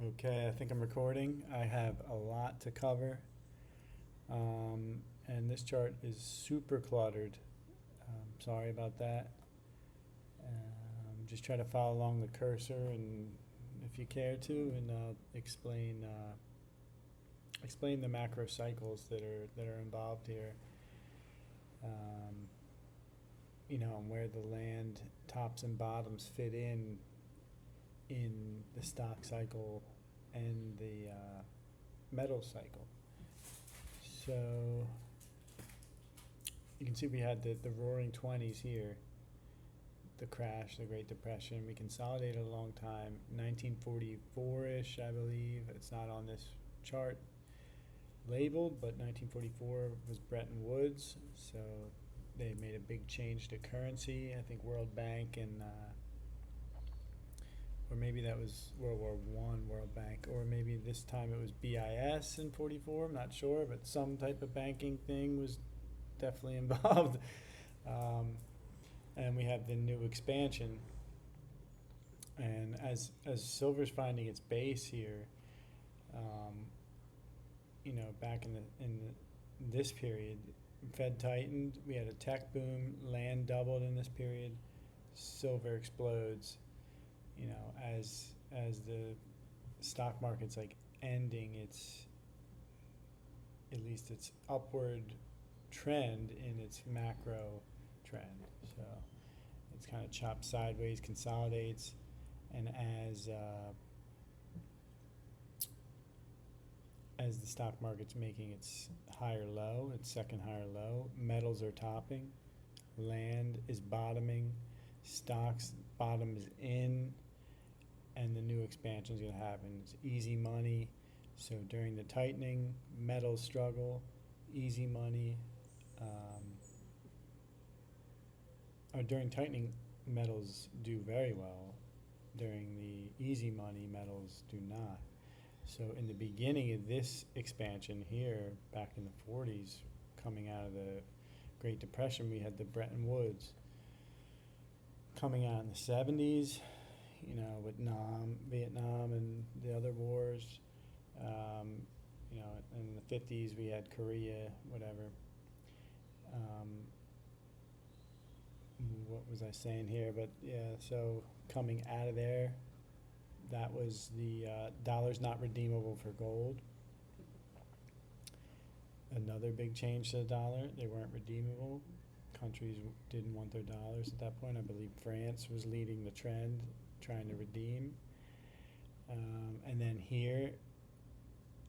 Okay, I think I'm recording. I have a lot to cover, and this chart is super cluttered. Sorry about that. Just try to follow along the cursor, and if you care to, and explain the macro cycles that are involved here. Um, and where the land tops and bottoms fit in the stock cycle and the metal cycle. So you can see we had the roaring 20s here, the crash, the Great Depression. We consolidated a long time, 1944-ish, I believe. It's not on this chart labeled, but 1944 was Bretton Woods, so they made a big change to currency. I think World Bank and or maybe that was World War One, World Bank, or maybe this time it was BIS in '44. I'm not sure, but some type of banking thing was definitely involved. Um, and we have the new expansion, and as silver's finding its base here, um, back in this period, Fed tightened. We had a tech boom, land doubled in this period. Silver explodes. As the stock market's like ending its at least its upward trend in its macro trend. So it's kind of chopped sideways, consolidates, and as the stock market's making its higher low, its second higher low, metals are topping, land is bottoming, stocks bottom is in, and the new expansion is going to happen. It's easy money. So during the tightening, metals struggle, easy money. Or during tightening, metals do very well. During the easy money, metals do not. So in the beginning of this expansion here, back in the 40s, coming out of the Great Depression, we had the Bretton Woods. Coming out in the 70s, with Vietnam and the other wars. In the 50s we had Korea, whatever. What was I saying here? But yeah, so coming out of there, that was the dollar's not redeemable for gold. Another big change to the dollar, they weren't redeemable. Countries didn't want their dollars at that point. I believe France was leading the trend, trying to redeem. And then here,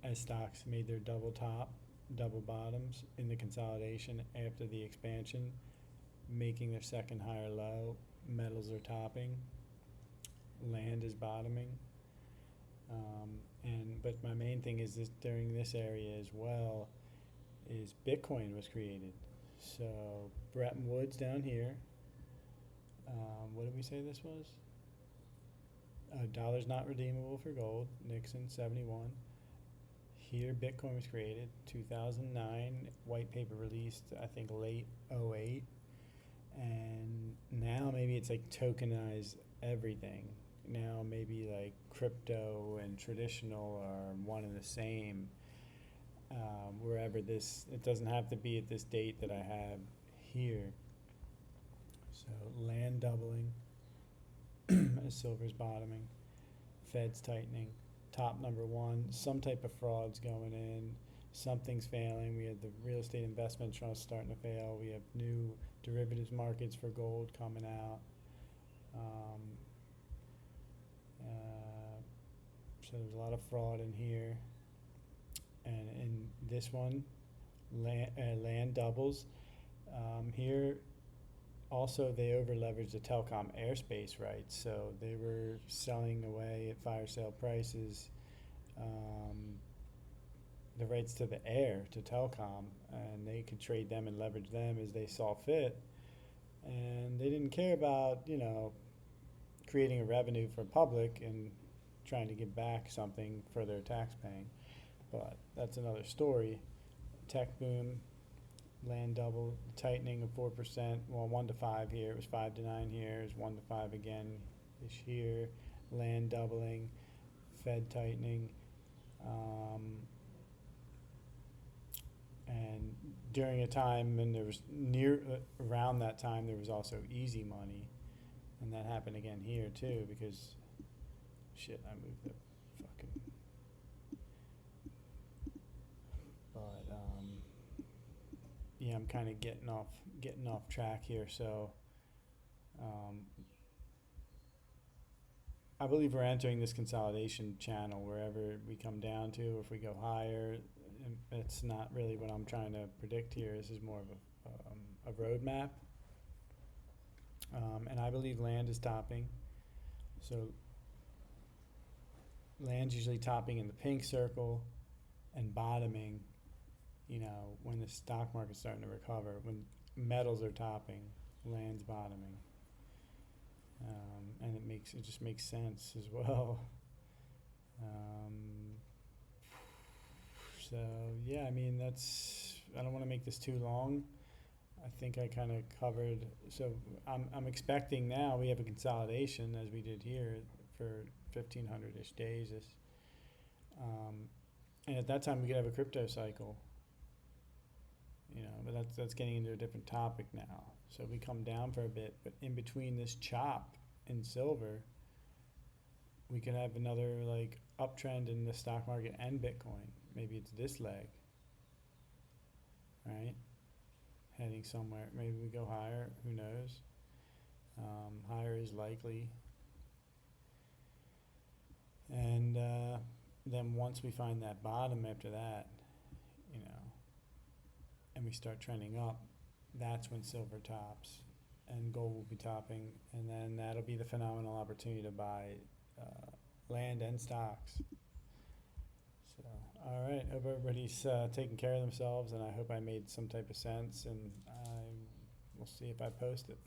as stocks made their double top, double bottoms in the consolidation after the expansion, making their second higher low, metals are topping, land is bottoming. But my main thing is this during this area as well is Bitcoin was created. So Bretton Woods down here. What did we say this was? Dollar's not redeemable for gold. Nixon 71. Here Bitcoin was created 2009. White paper released I think late '08. And now maybe it's like tokenize everything. Now maybe like crypto and traditional are one and the same. Wherever it doesn't have to be at this date that I have here. So land doubling, as silver's bottoming, Fed's tightening, top number one, some type of fraud's going in, something's failing. We had the real estate investment trust starting to fail. We have new derivatives markets for gold coming out. So there's a lot of fraud in here. And in this one, land doubles. Here, also they over-leveraged the telecom airspace rights, so they were selling away at fire sale prices the rights to the air, to telecom, and they could trade them and leverage them as they saw fit. And they didn't care about, creating a revenue for public and trying to give back something for their tax paying. But that's another story. Tech boom, land double, tightening of 4%. Well, 1 to 5 here. It was 5 to 9 here. It was 1 to 5 again this year. Land doubling, Fed tightening. And during a time when there was around that time, there was also easy money. And that happened again here too, because, shit, I moved the fucking, but, yeah, I'm kind of getting off track here, so, I believe we're entering this consolidation channel wherever we come down to. If we go higher, and it's not really what I'm trying to predict here. This is more of a roadmap. And I believe land is topping. So land's usually topping in the pink circle and bottoming, when the stock market's starting to recover. When metals are topping, land's bottoming. And it just makes sense as well. So yeah, I mean, I don't want to make this too long. I think I kind of covered. So I'm expecting now we have a consolidation as we did here for 1,500-ish days. And at that time we could have a crypto cycle. But that's getting into a different topic now. So we come down for a bit, but in between this chop in silver, we could have another like uptrend in the stock market and Bitcoin. Maybe it's this leg, right? Heading somewhere. Maybe we go higher. Who knows? Higher is likely. And then once we find that bottom after that, and we start trending up, that's when silver tops and gold will be topping, and then that'll be the phenomenal opportunity to buy land and stocks. So, all right, hope everybody's taking care of themselves, and I hope I made some type of sense, and I will see if I post it.